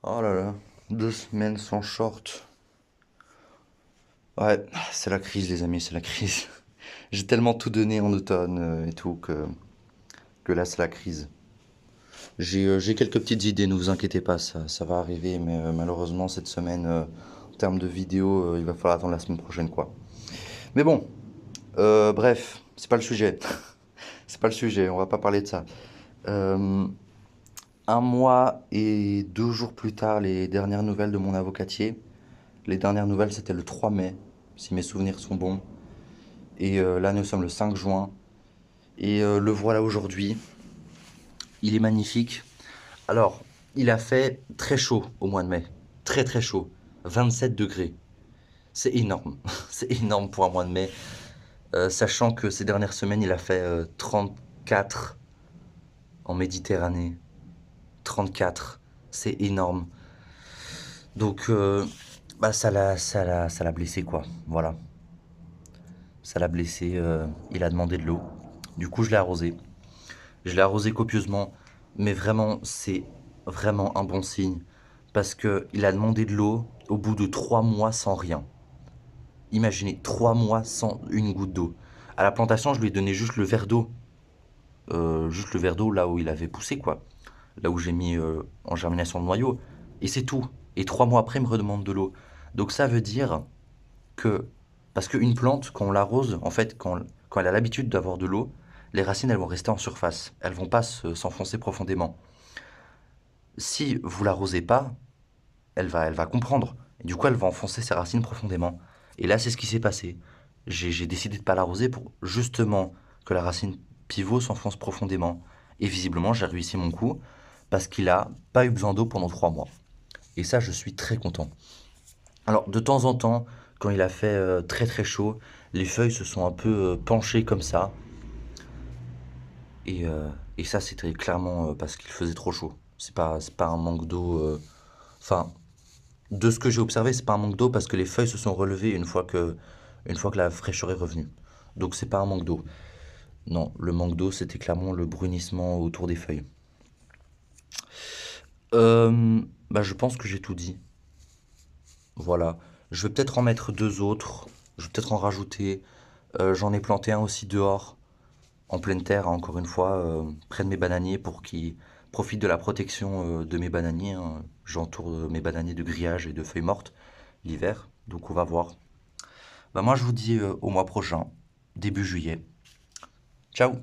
Oh là là, 2 semaines sans short. Ouais, c'est la crise, les amis, c'est la crise. J'ai tellement tout donné en automne et tout que là, c'est la crise. J'ai quelques petites idées, ne vous inquiétez pas, ça va arriver, mais malheureusement, cette semaine, en termes de vidéo, il va falloir attendre la semaine prochaine, quoi. Mais bon, bref, c'est pas le sujet. C'est pas le sujet, on va pas parler de ça. Euh, un mois et 2 jours plus tard, les dernières nouvelles de mon avocatier. Les dernières nouvelles, c'était le 3 mai, si mes souvenirs sont bons. Et là, nous sommes le 5 juin. Et le voilà aujourd'hui. Il est magnifique. Alors, il a fait très chaud au mois de mai. Très très chaud. 27 degrés. C'est énorme. C'est énorme pour un mois de mai. Sachant que ces dernières semaines, il a fait 34 en Méditerranée. 34. C'est énorme. Donc, bah, ça l'a blessé, quoi. Voilà. Ça l'a blessé. Il a demandé de l'eau. Du coup, je l'ai arrosé. Je l'ai arrosé copieusement, mais vraiment, c'est vraiment un bon signe. Parce qu'il a demandé de l'eau au bout de 3 mois sans rien. Imaginez, 3 mois sans une goutte d'eau. À la plantation, je lui ai donné juste le verre d'eau. Juste le verre d'eau là où il avait poussé, quoi. Là où j'ai mis en germination le noyau. Et c'est tout. Et 3 mois après, il me redemande de l'eau. Donc ça veut dire que... Parce qu'une plante, quand on l'arrose, en fait, quand elle a l'habitude d'avoir de l'eau, les racines, elles vont rester en surface. Elles vont pas s'enfoncer profondément. Si vous l'arrosez pas, elle va comprendre. Et du coup, elle va enfoncer ses racines profondément. Et là, c'est ce qui s'est passé. J'ai décidé de pas l'arroser pour justement que la racine pivot s'enfonce profondément. Et visiblement, j'ai réussi mon coup parce qu'il a pas eu besoin d'eau pendant 3 mois. Et ça, je suis très content. Alors, de temps en temps, quand il a fait très très chaud, les feuilles se sont un peu penchées comme ça. Et, euh, et ça, c'était clairement parce qu'il faisait trop chaud. C'est pas un manque d'eau. Enfin, de ce que j'ai observé, c'est pas un manque d'eau parce que les feuilles se sont relevées une fois que la fraîcheur est revenue. Donc, c'est pas un manque d'eau. Non, le manque d'eau, c'était clairement le brunissement autour des feuilles. Bah, je pense que j'ai tout dit. Voilà. Je vais peut-être en mettre deux autres. Je vais peut-être en rajouter. J'en ai planté un aussi dehors, en pleine terre, hein, encore une fois, près de mes bananiers pour qu'ils profitent de la protection de mes bananiers, hein. J'entoure mes bananiers de grillage et de feuilles mortes l'hiver, donc on va voir. Bah moi je vous dis au mois prochain, début juillet. Ciao!